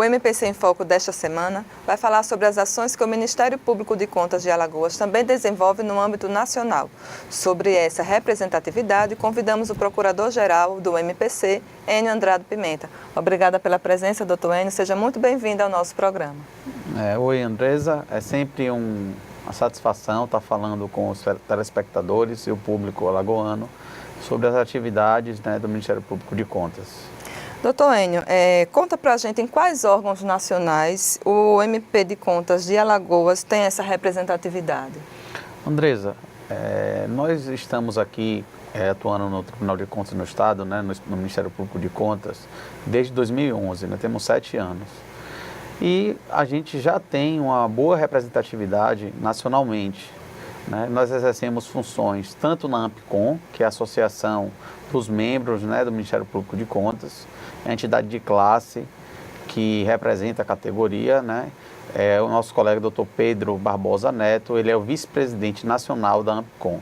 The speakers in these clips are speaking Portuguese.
MPC em Foco desta semana vai falar sobre as ações que o Ministério Público de Contas de Alagoas também desenvolve no âmbito nacional. Sobre essa representatividade, convidamos o Procurador-Geral do MPC, Enio Andrade Pimenta. Obrigada pela presença, doutor Enio. Seja muito bem-vindo ao nosso programa. Oi, Andresa. É sempre uma satisfação estar falando com os telespectadores e o público alagoano sobre as atividades do Ministério Público de Contas. Doutor Enio, conta pra gente em quais órgãos nacionais o MP de Contas de Alagoas tem essa representatividade? Andresa, nós estamos aqui atuando no Tribunal de Contas no Estado, no Ministério Público de Contas, desde 2011, temos 7 anos. E a gente já tem uma boa representatividade nacionalmente. Nós exercemos funções tanto na AMPCOM, que é a associação dos membros do Ministério Público de Contas, a entidade de classe que representa a categoria, é o nosso colega Dr. Pedro Barbosa Neto, ele é o vice-presidente nacional da AMPCOM.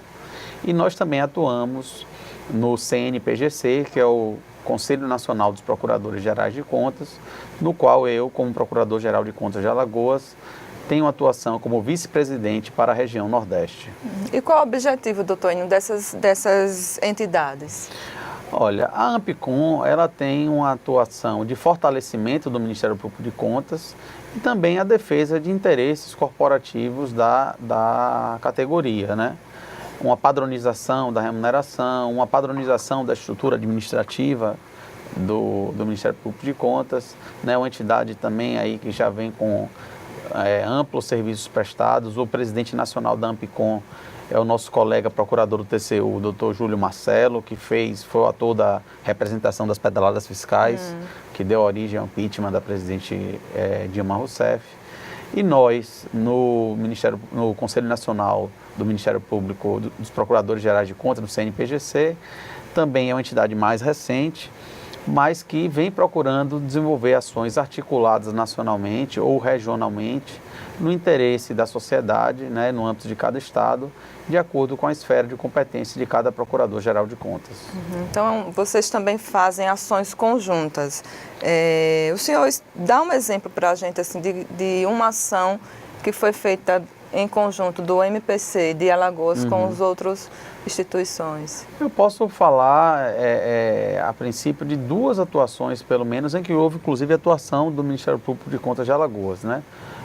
E nós também atuamos no CNPGC, que é o Conselho Nacional dos Procuradores Gerais de Contas, no qual eu, como Procurador-Geral de Contas de Alagoas, tenho atuação como vice-presidente para a região Nordeste. E qual é o objetivo, doutor Enio, dessas entidades? Olha, a AMPCOM, ela tem uma atuação de fortalecimento do Ministério Público de Contas e também a defesa de interesses corporativos da categoria, Uma padronização da remuneração, uma padronização da estrutura administrativa do Ministério Público de Contas, uma entidade também aí que já vem com amplos serviços prestados. O presidente nacional da AMPCOM é o nosso colega procurador do TCU, o doutor Júlio Marcelo, que foi o ator da representação das pedaladas fiscais, que deu origem ao impeachment da presidente Dilma Rousseff. E nós, no Conselho Nacional do Ministério Público dos Procuradores Gerais de Contas, no CNPGC, também é uma entidade mais recente, mas que vem procurando desenvolver ações articuladas nacionalmente ou regionalmente no interesse da sociedade, no âmbito de cada estado, de acordo com a esfera de competência de cada Procurador-Geral de Contas. Então, vocês também fazem ações conjuntas. O senhor dá um exemplo para a gente assim, de uma ação que foi feita em conjunto do MPC de Alagoas com as outras instituições? Eu posso falar, a princípio, de 2 atuações, pelo menos, em que houve, inclusive, atuação do Ministério Público de Contas de Alagoas,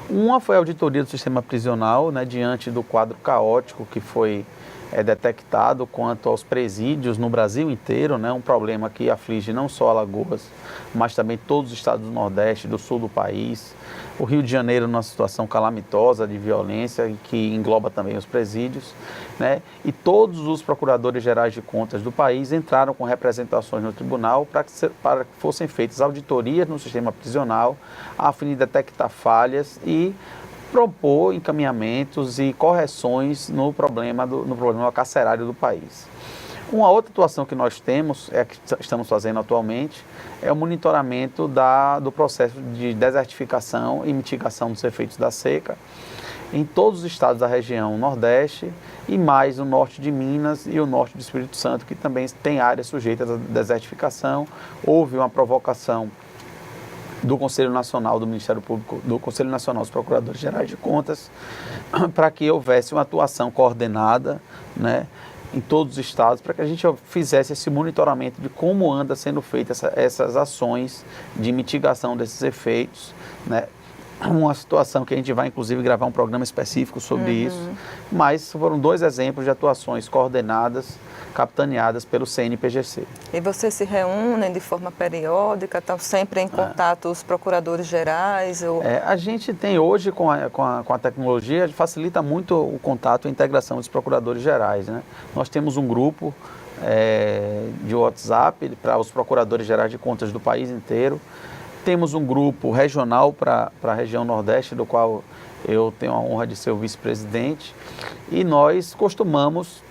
Uma foi a auditoria do sistema prisional, diante do quadro caótico que foi detectado quanto aos presídios no Brasil inteiro, um problema que aflige não só Alagoas, mas também todos os estados do Nordeste, do sul do país. O Rio de Janeiro numa situação calamitosa de violência, que engloba também os presídios, E todos os procuradores gerais de contas do país entraram com representações no tribunal para que fossem feitas auditorias no sistema prisional, a fim de detectar falhas e propor encaminhamentos e correções no problema carcerário do país. Uma outra atuação que nós temos, que estamos fazendo atualmente, é o monitoramento do processo de desertificação e mitigação dos efeitos da seca em todos os estados da região Nordeste e mais o norte de Minas e o norte do Espírito Santo, que também tem áreas sujeitas à desertificação. Houve uma provocação do Conselho Nacional do Ministério Público, do Conselho Nacional dos Procuradores Gerais de Contas, para que houvesse uma atuação coordenada, em todos os estados, para que a gente fizesse esse monitoramento de como anda sendo feitas essas ações de mitigação desses efeitos, Uma situação que a gente vai, inclusive, gravar um programa específico sobre isso, mas foram 2 exemplos de atuações coordenadas, capitaneadas pelo CNPGC. E vocês se reúnem de forma periódica, estão sempre em contato os procuradores gerais? A gente tem hoje, com a tecnologia, facilita muito o contato e a integração dos procuradores gerais, Nós temos um grupo de WhatsApp para os procuradores gerais de contas do país inteiro. Temos um grupo regional para a região Nordeste, do qual eu tenho a honra de ser o vice-presidente, e nós costumamos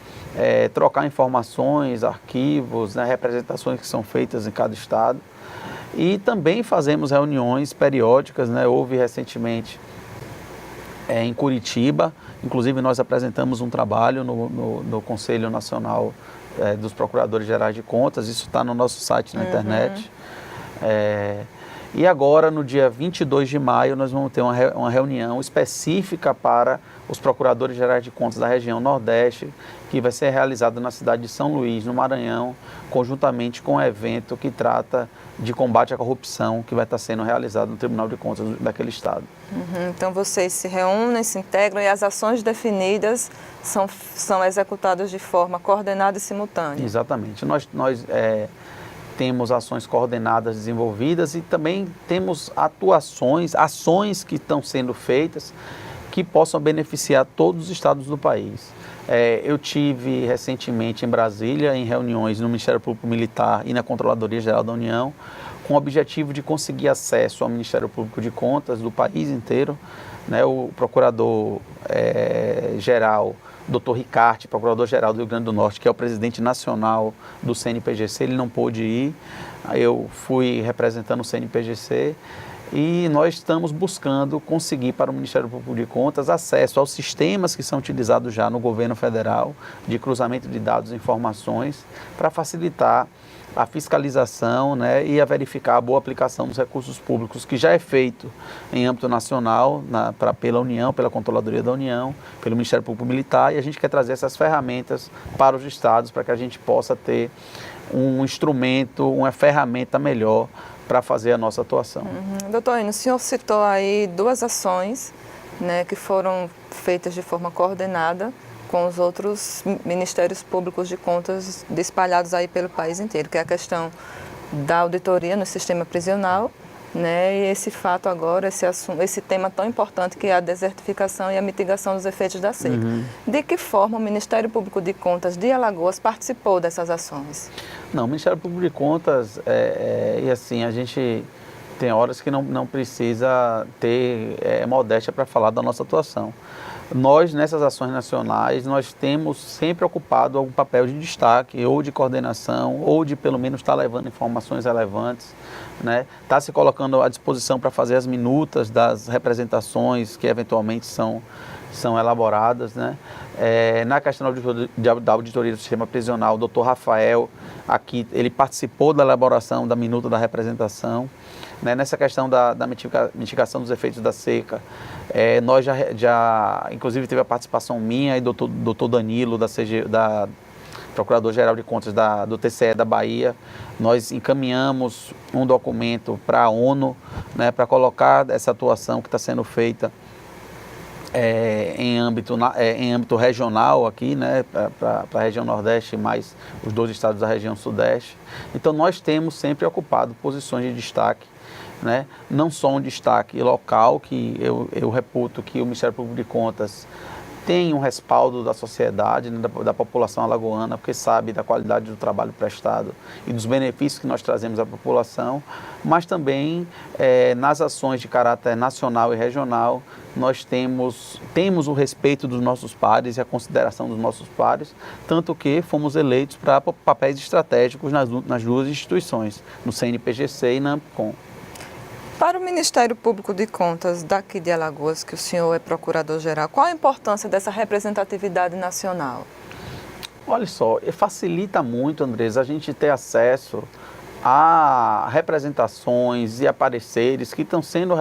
trocar informações, arquivos, representações que são feitas em cada estado, e também fazemos reuniões periódicas, Houve recentemente em Curitiba, inclusive nós apresentamos um trabalho no Conselho Nacional dos Procuradores Gerais de Contas, isso está no nosso site na internet. E agora, no dia 22 de maio, nós vamos ter uma reunião específica para os procuradores gerais de contas da região Nordeste, que vai ser realizada na cidade de São Luís, no Maranhão, conjuntamente com o evento que trata de combate à corrupção, que vai estar sendo realizado no Tribunal de Contas daquele estado. Então vocês se reúnem, se integram e as ações definidas são executadas de forma coordenada e simultânea. Exatamente. Nós temos ações coordenadas desenvolvidas e também temos ações que estão sendo feitas que possam beneficiar todos os estados do país. Eu tive recentemente em Brasília, em reuniões no Ministério Público Militar e na Controladoria Geral da União, com o objetivo de conseguir acesso ao Ministério Público de Contas do país inteiro. O procurador-geral, Dr. Ricarte, procurador-geral do Rio Grande do Norte, que é o presidente nacional do CNPGC, ele não pôde ir. Eu fui representando o CNPGC e nós estamos buscando conseguir para o Ministério Público de Contas acesso aos sistemas que são utilizados já no governo federal, de cruzamento de dados e informações, para facilitar a fiscalização, e a verificar a boa aplicação dos recursos públicos, que já é feito em âmbito nacional, pela União, pela Controladoria da União, pelo Ministério Público Militar, e a gente quer trazer essas ferramentas para os estados, para que a gente possa ter um instrumento, uma ferramenta melhor para fazer a nossa atuação. Doutor Enio, o senhor citou aí duas ações, que foram feitas de forma coordenada com os outros ministérios públicos de contas espalhados aí pelo país inteiro, que é a questão da auditoria no sistema prisional, e esse fato agora, esse tema tão importante que é a desertificação e a mitigação dos efeitos da seca. De que forma o Ministério Público de Contas de Alagoas participou dessas ações? Não, o Ministério Público de Contas, e assim, a gente tem horas que não precisa ter modéstia para falar da nossa atuação. Nós, nessas ações nacionais, nós temos sempre ocupado algum papel de destaque, ou de coordenação, ou de pelo menos estar levando informações relevantes, Está se colocando à disposição para fazer as minutas das representações que eventualmente são elaboradas, na questão da auditoria do sistema prisional, o doutor Rafael, aqui, ele participou da elaboração da minuta da representação. Nessa questão da mitigação dos efeitos da seca, nós já inclusive teve a participação minha e do doutor Danilo, da Procurador-Geral de Contas do TCE da Bahia. Nós encaminhamos um documento para a ONU, para colocar essa atuação que está sendo feita em âmbito regional aqui, para a região Nordeste, mais os 2 estados da região Sudeste. Então nós temos sempre ocupado posições de destaque, não só um destaque local, que eu reputo que o Ministério Público de Contas tem um respaldo da sociedade, da população alagoana, porque sabe da qualidade do trabalho prestado e dos benefícios que nós trazemos à população, mas também nas ações de caráter nacional e regional, nós temos o respeito dos nossos pares e a consideração dos nossos pares, tanto que fomos eleitos para papéis estratégicos nas 2 instituições, no CNPGC e na AMPCOM. Para o Ministério Público de Contas daqui de Alagoas, que o senhor é procurador-geral, qual a importância dessa representatividade nacional? Olha só, facilita muito, Andresa, a gente ter acesso a representações e a pareceres que estão sendo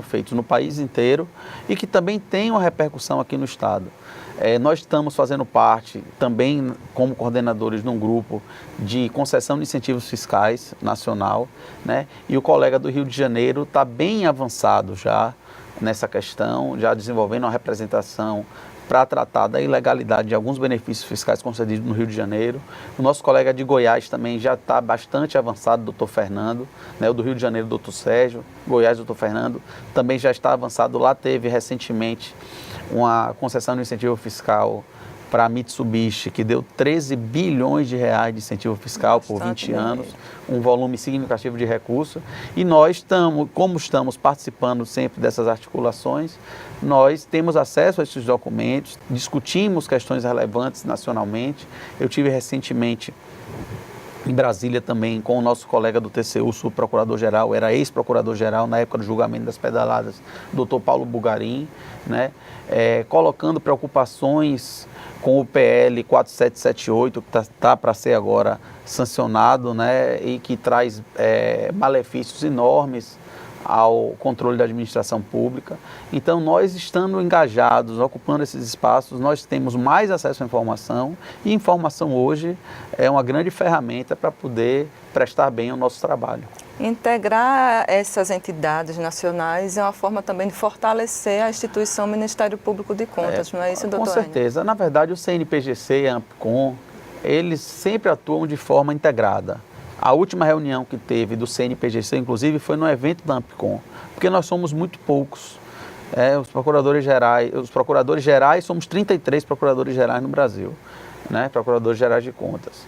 feitos no país inteiro e que também têm uma repercussão aqui no estado. Nós estamos fazendo parte também como coordenadores num grupo de concessão de incentivos fiscais nacional, e o colega do Rio de Janeiro está bem avançado já nessa questão, já desenvolvendo uma representação para tratar da ilegalidade de alguns benefícios fiscais concedidos no Rio de Janeiro. O nosso colega de Goiás também já está bastante avançado, o doutor Fernando, o do Rio de Janeiro, doutor Sérgio, Goiás, doutor Fernando, também já está avançado. Lá teve recentemente uma concessão de incentivo fiscal para a Mitsubishi, que deu 13 bilhões de reais de incentivo fiscal por 20 anos, um volume significativo de recursos. E nós como estamos participando sempre dessas articulações, nós temos acesso a esses documentos, discutimos questões relevantes nacionalmente. Eu tive recentemente em Brasília também, com o nosso colega do TCU, subprocurador-geral, era ex-procurador-geral na época do julgamento das pedaladas, doutor Paulo Bugarim, né? Colocando preocupações com o PL 4778, que está para ser agora sancionado, né? E que traz malefícios enormes ao controle da administração pública. Então, nós estando engajados, ocupando esses espaços, nós temos mais acesso à informação, e informação hoje é uma grande ferramenta para poder prestar bem o nosso trabalho. Integrar essas entidades nacionais é uma forma também de fortalecer a instituição Ministério Público de Contas, não é isso, doutor? Com certeza. Na verdade, o CNPGC e a AMPCOM, eles sempre atuam de forma integrada. A última reunião que teve do CNPGC, inclusive, foi no evento da AMPCOM, porque nós somos muito poucos. Os procuradores gerais, somos 33 procuradores gerais no Brasil, né? Procuradores gerais de contas.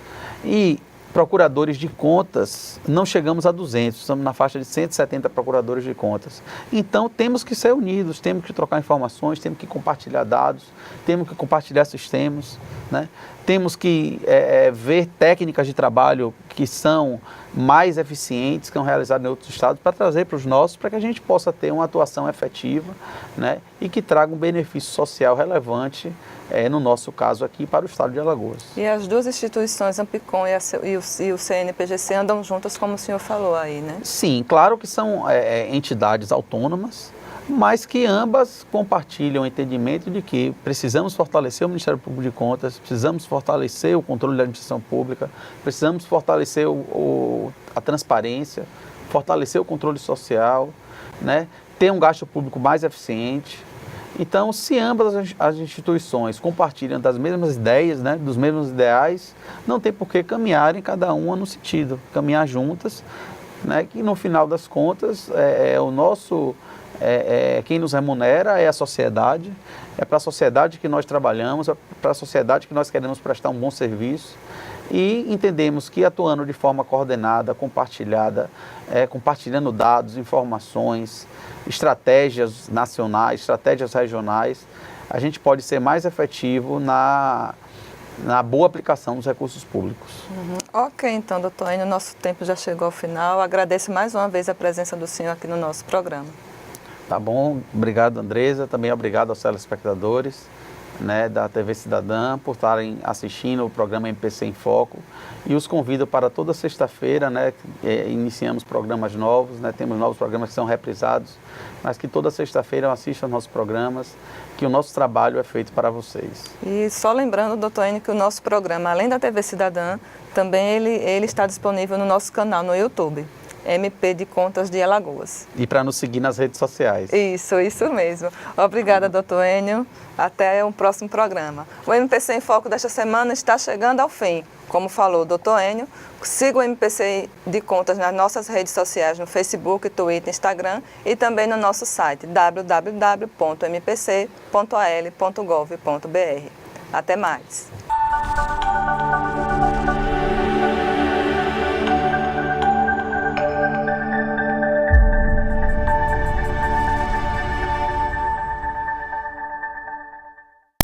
E procuradores de contas, não chegamos a 200, estamos na faixa de 170 procuradores de contas. Então, temos que ser unidos, temos que trocar informações, temos que compartilhar dados, temos que compartilhar sistemas, né? Temos que ver técnicas de trabalho que são mais eficientes, que são realizadas em outros estados, para trazer para os nossos, para que a gente possa ter uma atuação efetiva, né? E que traga um benefício social relevante, no nosso caso aqui, para o estado de Alagoas. E as duas instituições, a AMPCOM e o CNPGC, andam juntas, como o senhor falou aí, né? Sim, claro que são entidades autônomas, mas que ambas compartilham o entendimento de que precisamos fortalecer o Ministério Público de Contas, precisamos fortalecer o controle da administração pública, precisamos fortalecer a transparência, fortalecer o controle social, né? Ter um gasto público mais eficiente. Então, se ambas as instituições compartilham das mesmas ideias, né, dos mesmos ideais, não tem por que caminharem cada uma no sentido, caminhar juntas, né, que no final das contas quem nos remunera é a sociedade, é para a sociedade que nós trabalhamos, é para a sociedade que nós queremos prestar um bom serviço, e entendemos que atuando de forma coordenada, compartilhada, compartilhando dados, informações, estratégias nacionais, estratégias regionais, a gente pode ser mais efetivo na boa aplicação dos recursos públicos. Ok, então, doutor Enio, nosso tempo já chegou ao final. Agradeço mais uma vez a presença do senhor aqui no nosso programa. Tá bom, obrigado, Andresa, também obrigado aos telespectadores, né, da TV Cidadã por estarem assistindo o programa MPC em Foco, e os convido para toda sexta-feira, né, iniciamos programas novos, né, temos novos programas que são reprisados, mas que toda sexta-feira assistam aos nossos programas, que o nosso trabalho é feito para vocês. E só lembrando, doutor Enio, que o nosso programa, além da TV Cidadã, também ele está disponível no nosso canal no YouTube. MP de Contas de Alagoas. E para nos seguir nas redes sociais. Isso mesmo. Obrigada, doutor Enio. Até um próximo programa. O MPC em Foco desta semana está chegando ao fim. Como falou o doutor Enio, siga o MPC de Contas nas nossas redes sociais, no Facebook, Twitter, Instagram, e também no nosso site www.mpc.al.gov.br. Até mais.